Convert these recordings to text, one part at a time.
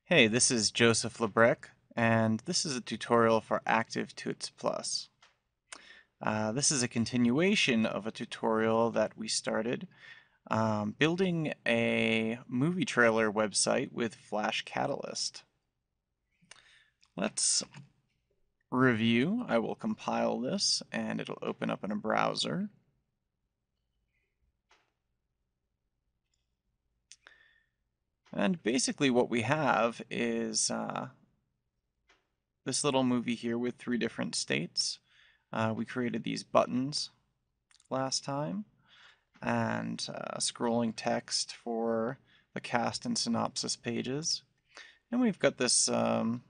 Hey, this is Joseph Lebrec, and this is a tutorial for ActiveTuts Plus. This is a continuation of a tutorial that we started building a movie trailer website with Flash Catalyst. Let's review. I will compile this and it'll open up in a browser. And basically what we have is this little movie here with 3 different states. We created these buttons last time, and scrolling text for the cast and synopsis pages. And we've got this, placeholder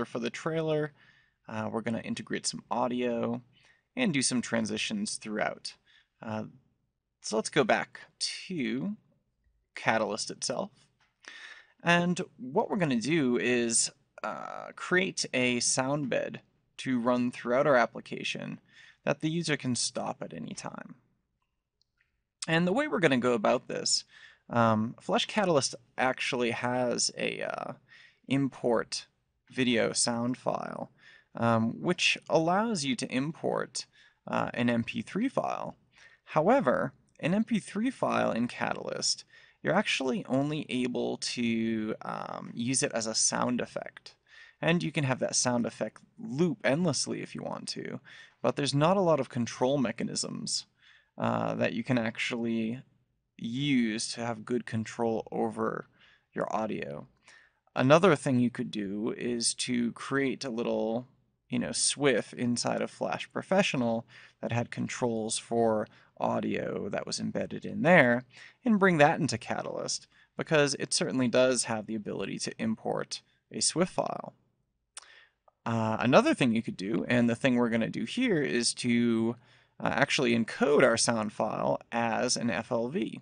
for the trailer. We're going to integrate some audio and do some transitions throughout. So let's go back to Catalyst itself. And what we're going to do is create a sound bed to run throughout our application that the user can stop at any time. And the way we're going to go about this, Flash Catalyst actually has a import video sound file, which allows you to import an MP3 file. However, an MP3 file in Catalyst, you're actually only able to use it as a sound effect. And you can have that sound effect loop endlessly if you want to, but there's not a lot of control mechanisms that you can actually use to have good control over your audio. Another thing you could do is to create a little, SWIF inside of Flash Professional that had controls for audio that was embedded in there, and bring that into Catalyst, because it certainly does have the ability to import a SWIF file. Another thing you could do, and the thing we're going to do here, is to actually encode our sound file as an FLV.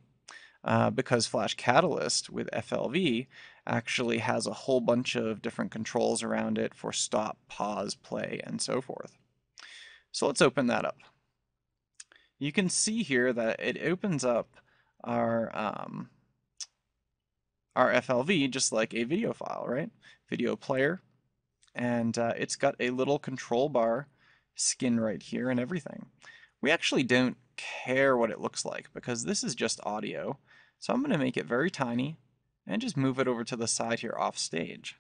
Because Flash Catalyst with FLV actually has a whole bunch of different controls around it for stop, pause, play, and so forth. So let's open that up. You can see here that it opens up our FLV just like a video file, right? Video player. And it's got a little control bar skin right here and everything. We actually don't care what it looks like because this is just audio. So I'm going to make it very tiny and just move it over to the side here off stage.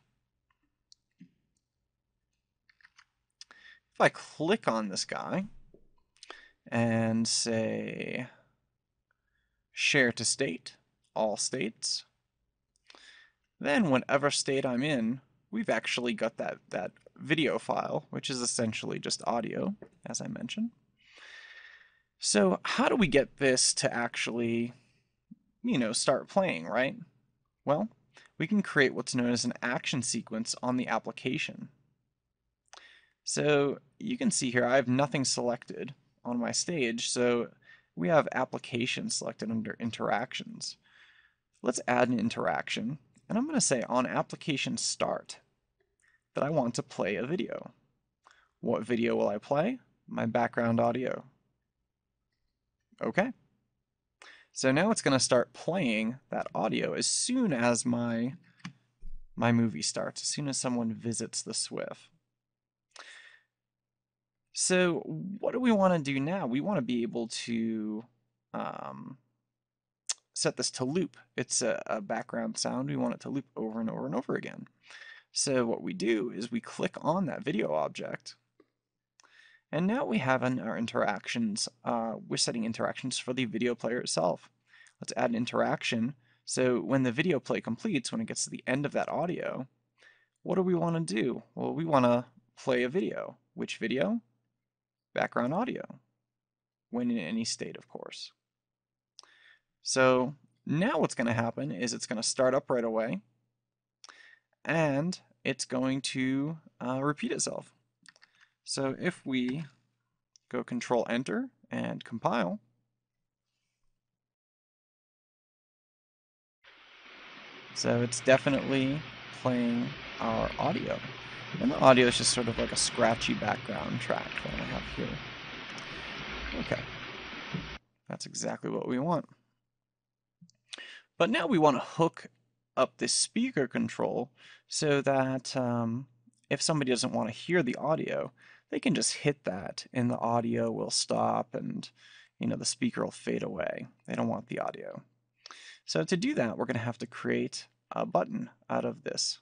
If I click on this guy and say share to state, all states, then whatever state I'm in, we've actually got that video file, which is essentially just audio, as I mentioned. So how do we get this to actually, start playing, right? Well, we can create what's known as an action sequence on the application. So you can see here I have nothing selected on my stage, so we have application selected under interactions. Let's add an interaction, and I'm going to say on application start that I want to play a video. What video will I play? My background audio. Okay. So now it's going to start playing that audio as soon as my movie starts, as soon as someone visits the SWIF. So what do we want to do now? We want to be able to set this to loop. It's a background sound. We want it to loop over and over and over again. So what we do is we click on that video object, and now we have in our interactions, we're setting interactions for the video player itself. Let's add an interaction. So when the video play completes, when it gets to the end of that audio, what do we want to do? Well, we want to play a video. Which video? Background audio. When in any state, of course. So now what's going to happen is it's going to start up right away, and it's going to repeat itself. So if we go Control Enter and compile, so it's definitely playing our audio. And the audio is just sort of like a scratchy background track that I have here. Okay, that's exactly what we want. But now we want to hook up this speaker control so that if somebody doesn't want to hear the audio, they can just hit that and the audio will stop and the speaker will fade away. They don't want the audio. So to do that, we're going to have to create a button out of this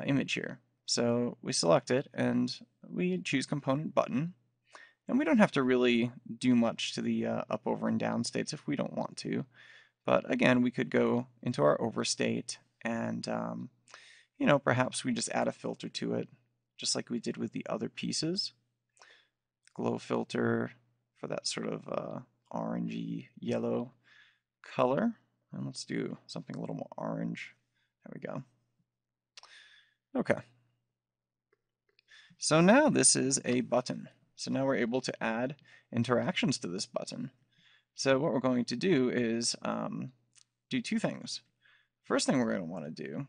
image here. So we select it and we choose component button. And we don't have to really do much to the up, over, and down states if we don't want to. But again, we could go into our overstate and, perhaps we just add a filter to it, just like we did with the other pieces. Glow filter for that sort of orangey yellow color. And let's do something a little more orange. There we go. Okay. So now this is a button. So now we're able to add interactions to this button. So what we're going to do is do two things. First thing we're going to want to do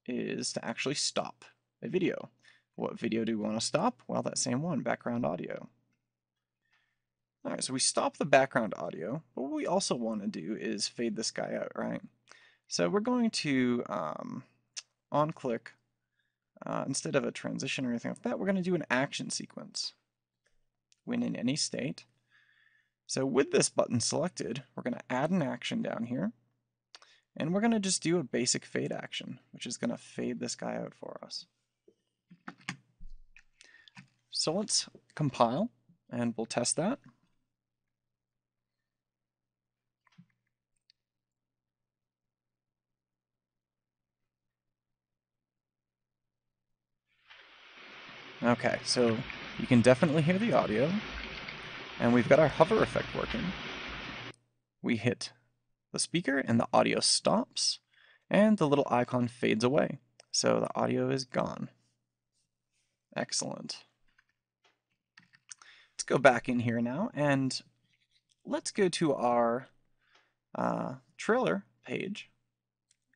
is to actually stop a video. What video do we want to stop? Well, that same one, background audio. All right, so we stop the background audio, but what we also want to do is fade this guy out, right? So we're going to on-click, instead of a transition or anything like that, we're going to do an action sequence. When in any state. So with this button selected, we're going to add an action down here, and we're going to just do a basic fade action, which is going to fade this guy out for us. So let's compile, and we'll test that. Okay, so you can definitely hear the audio, and we've got our hover effect working. We hit the speaker and the audio stops, and the little icon fades away. So the audio is gone. Excellent. Let's go back in here now, and let's go to our trailer page,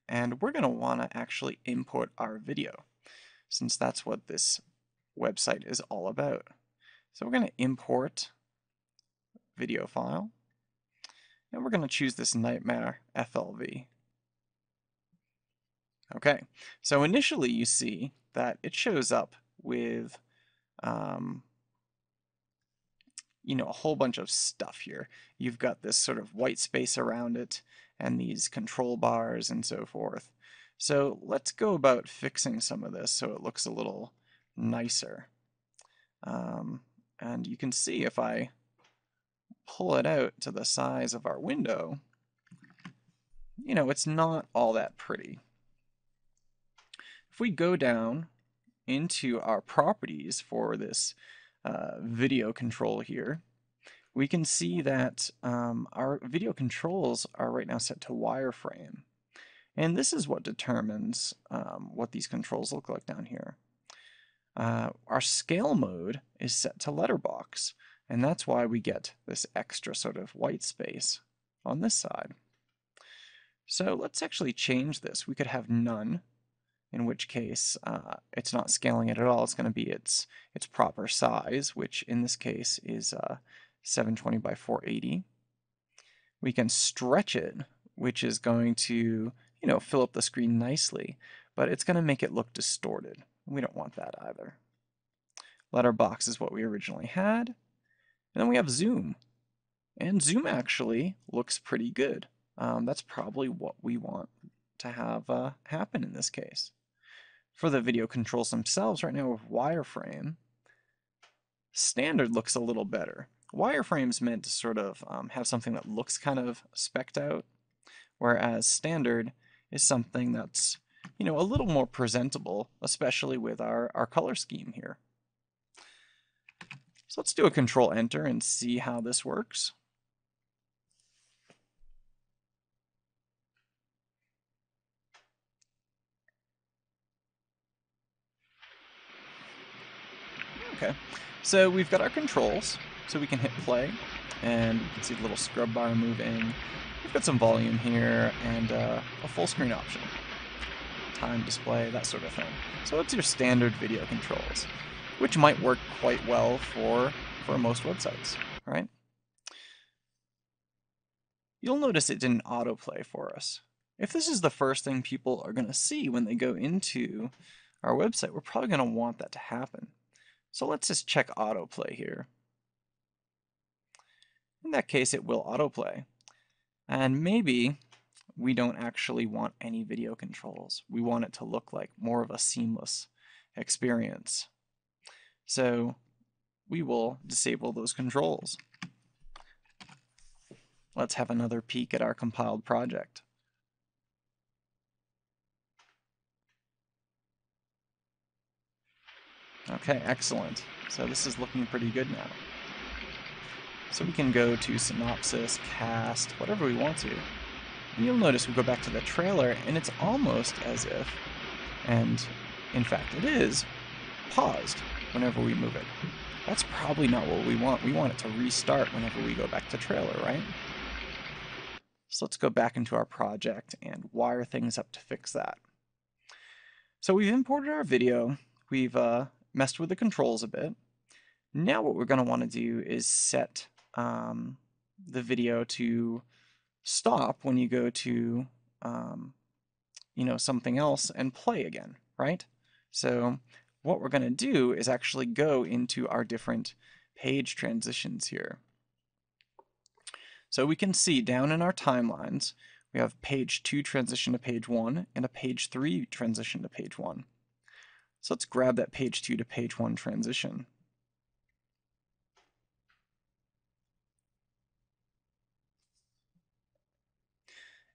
and we're going to want to actually import our video, since that's what this website is all about. So we're going to import video file, and we're going to choose this Nightmare FLV. Okay, so initially you see that it shows up with a whole bunch of stuff here. You've got this sort of white space around it and these control bars and so forth. So let's go about fixing some of this so it looks a little nicer. And you can see if I pull it out to the size of our window, it's not all that pretty. If we go down into our properties for this video control here, we can see that our video controls are right now set to wireframe. And this is what determines what these controls look like down here. Our scale mode is set to letterbox, and that's why we get this extra sort of white space on this side. So let's actually change this. We could have none, in which case it's not scaling it at all. It's going to be its proper size, which in this case is 720 by 480. We can stretch it, which is going to fill up the screen nicely, but it's going to make it look distorted. We don't want that either. Letterbox is what we originally had. And then we have zoom. And zoom actually looks pretty good. That's probably what we want to have happen in this case. For the video controls themselves, right now with wireframe, standard looks a little better. Wireframe is meant to sort of have something that looks kind of specced out, whereas standard is something that's a little more presentable, especially with our color scheme here. So let's do a Control Enter and see how this works. Okay, so we've got our controls, so we can hit play, and you can see the little scrub bar move in. We've got some volume here, and a full screen option. Time display, that sort of thing. So it's your standard video controls, which might work quite well for most websites, right? You'll notice it didn't autoplay for us. If this is the first thing people are going to see when they go into our website, we're probably going to want that to happen. So let's just check autoplay here. In that case, it will autoplay. And maybe we don't actually want any video controls. We want it to look like more of a seamless experience. So we will disable those controls. Let's have another peek at our compiled project. Okay, excellent. So this is looking pretty good now. So we can go to synopsis, cast, whatever we want to. And you'll notice we go back to the trailer and it's almost as if, and in fact it is, paused whenever we move it. That's probably not what we want. We want it to restart whenever we go back to trailer, right? So let's go back into our project and wire things up to fix that. So we've imported our video. We've messed with the controls a bit. Now what we're going to want to do is set the video to stop when you go to something else and play again, right? So what we're going to do is actually go into our different page transitions here. So we can see down in our timelines, we have page 2 transition to page 1 and a page 3 transition to page 1. So let's grab that page 2 to page 1 transition.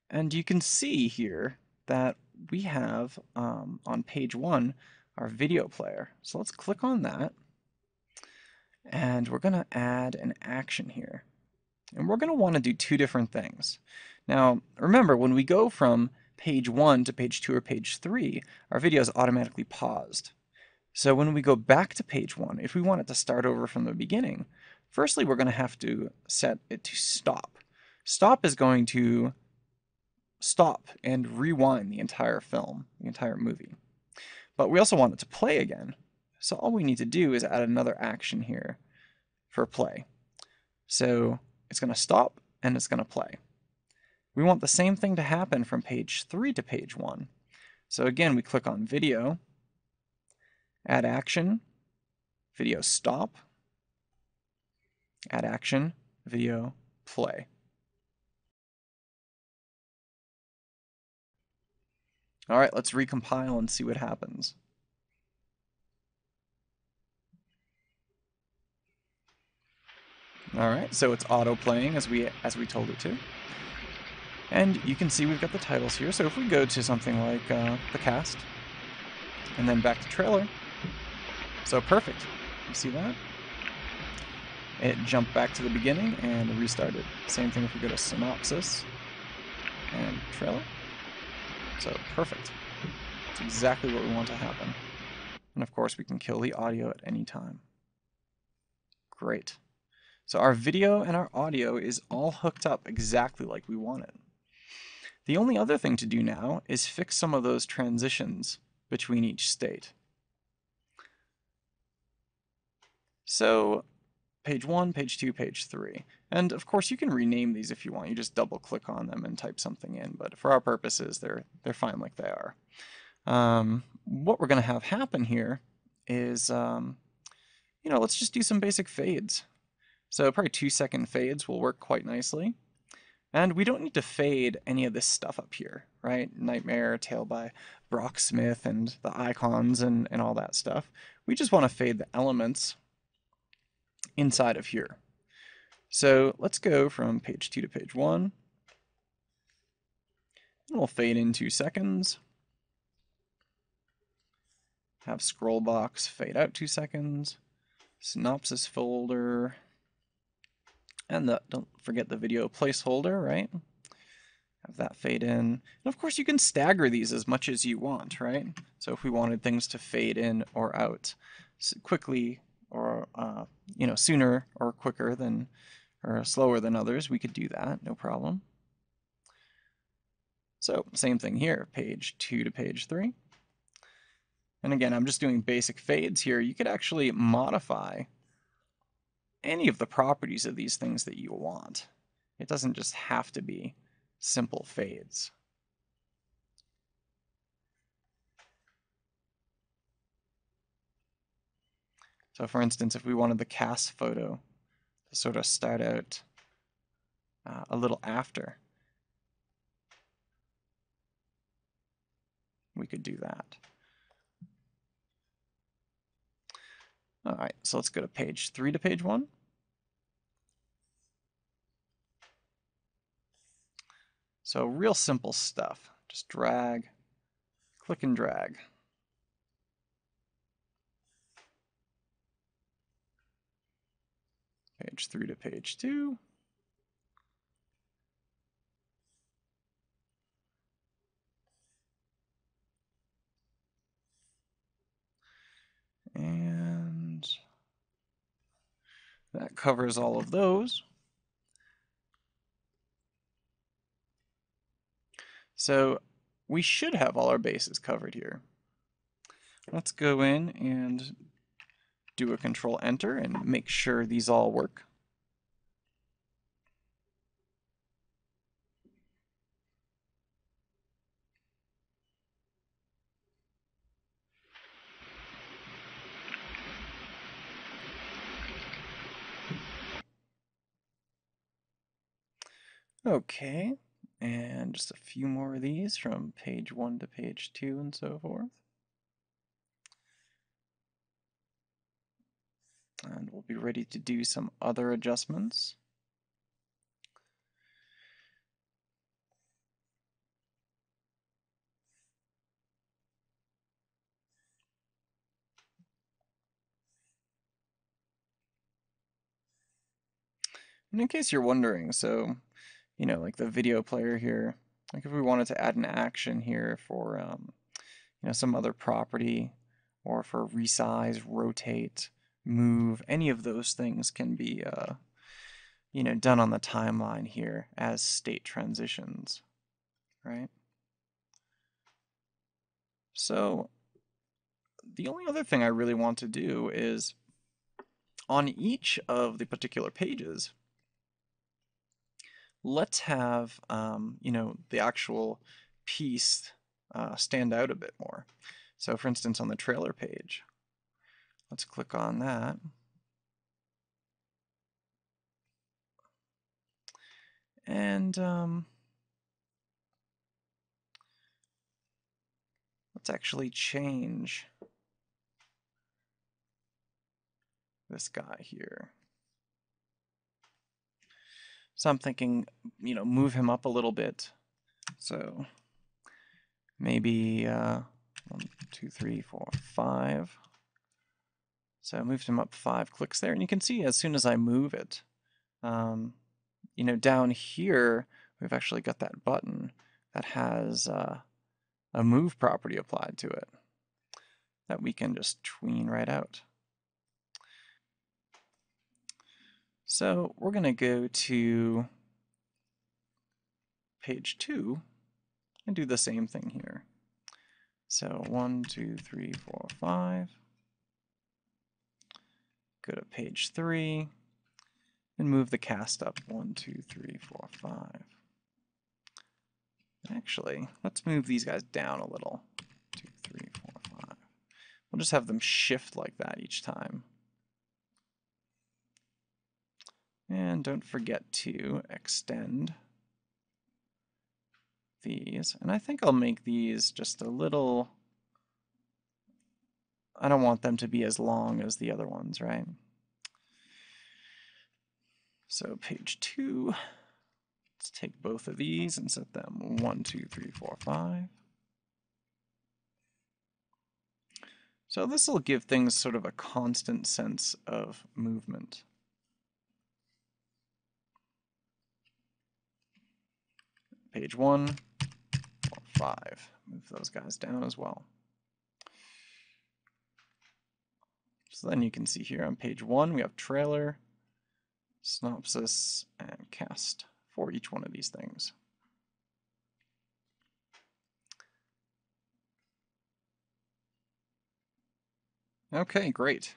And you can see here that we have on page 1 our video player. So let's click on that. And we're going to add an action here. And we're going to want to do two different things. Now, remember, when we go from page 1 to page 2 or page 3, our video is automatically paused. So when we go back to page 1, if we want it to start over from the beginning, firstly, we're going to have to set it to stop. Stop is going to stop and rewind the entire film, the entire movie. But we also want it to play again. So all we need to do is add another action here for play. So it's going to stop and it's going to play. We want the same thing to happen from page 3 to page 1. So again, we click on video, add action, video stop, add action, video play. All right, let's recompile and see what happens. All right, so it's auto playing as we told it to. And you can see we've got the titles here. So if we go to something like the cast, and then back to trailer, so perfect. You see that? It jumped back to the beginning and restarted. Same thing if we go to synopsis and trailer. So perfect. That's exactly what we want to happen. And of course we can kill the audio at any time. Great. So our video and our audio is all hooked up exactly like we want it. The only other thing to do now is fix some of those transitions between each state. So page 1, page 2, page 3. And of course you can rename these if you want. You just double click on them and type something in, but for our purposes they're fine like they are. What we're going to have happen here is, let's just do some basic fades. So probably 2-second fades will work quite nicely. And we don't need to fade any of this stuff up here, right? Nightmare, Tale by Brock Smith, and the icons and all that stuff. We just want to fade the elements inside of here. So let's go from page 2 to page 1. And we'll fade in 2 seconds. Have scroll box fade out 2 seconds. Synopsis folder. And don't forget the video placeholder, right? Have that fade in. And of course you can stagger these as much as you want, right? So if we wanted things to fade in or out quickly or sooner or quicker than or slower than others, we could do that, no problem. So same thing here, page 2 to page 3. And again, I'm just doing basic fades here. You could actually modify any of the properties of these things that you want. It doesn't just have to be simple fades. So for instance, if we wanted the cast photo to sort of start out a little after, we could do that. All right, so let's go to page 3 to page 1. So real simple stuff. Just drag, click and drag. Page 3 to page 2. And that covers all of those. So we should have all our bases covered here. Let's go in and do a Control Enter and make sure these all work. Okay, and just a few more of these from page 1 to page 2 and so forth. And we'll be ready to do some other adjustments. And in case you're wondering, so, like the video player here, like if we wanted to add an action here for, some other property, or for resize, rotate, move, any of those things can be, done on the timeline here as state transitions, right? So the only other thing I really want to do is on each of the particular pages, let's have, the actual piece stand out a bit more. So for instance, on the trailer page, let's click on that. And let's actually change this guy here. So I'm thinking, move him up a little bit. So maybe 1, 2, 3, 4, 5. So I moved him up 5 clicks there, and you can see as soon as I move it, down here we've actually got that button that has a move property applied to it that we can just tween right out. So we're going to go to page 2 and do the same thing here. So 1, 2, 3, 4, 5. Go to page 3 and move the cast up 1, 2, 3, 4, 5. Actually, let's move these guys down a little. 2, 3, 4, 5. We'll just have them shift like that each time. And don't forget to extend these. And I think I'll make these just a little... I don't want them to be as long as the other ones, right? So page 2, let's take both of these and set them 1, 2, 3, 4, 5. So this will give things sort of a constant sense of movement. Page 1, 4, 5. Move those guys down as well. So then you can see here on page 1 we have trailer, synopsis, and cast for each one of these things. Okay, great.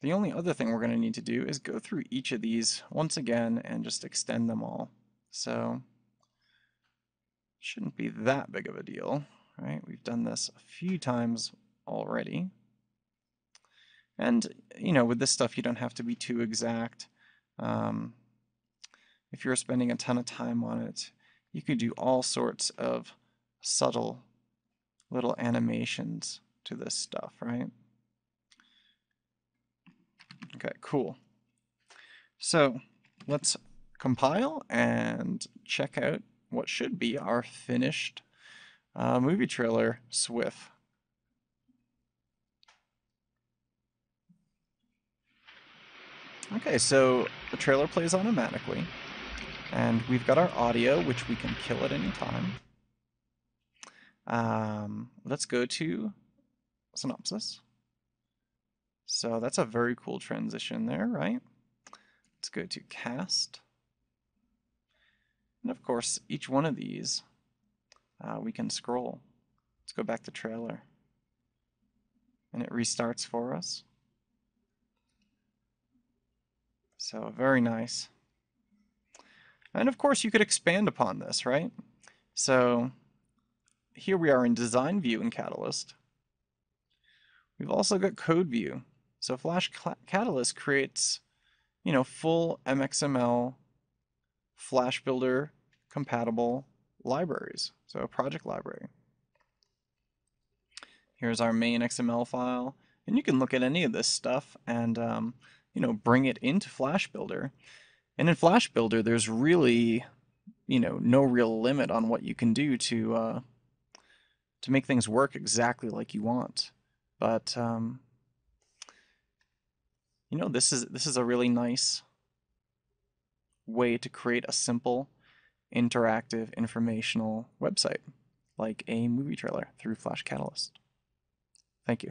The only other thing we're going to need to do is go through each of these once again and just extend them all. So shouldn't be that big of a deal, right? We've done this a few times already. And, with this stuff, you don't have to be too exact. If you're spending a ton of time on it, you could do all sorts of subtle little animations to this stuff, right? Okay, cool. So let's compile and check out what should be our finished movie trailer SWF. Okay, so the trailer plays automatically, and we've got our audio, which we can kill at any time. Let's go to synopsis. So that's a very cool transition there, right? Let's go to cast. And of course, each one of these, we can scroll. Let's go back to trailer. And it restarts for us. So very nice. And of course, you could expand upon this, right? So here we are in design view in Catalyst. We've also got code view. So Flash Catalyst creates, full MXML Flash Builder compatible libraries. So a project library. Here's our main XML file. And you can look at any of this stuff and, bring it into Flash Builder. And in Flash Builder, there's really, no real limit on what you can do to make things work exactly like you want. But this is a really nice way to create a simple, interactive, informational website like a movie trailer through Flash Catalyst. Thank you.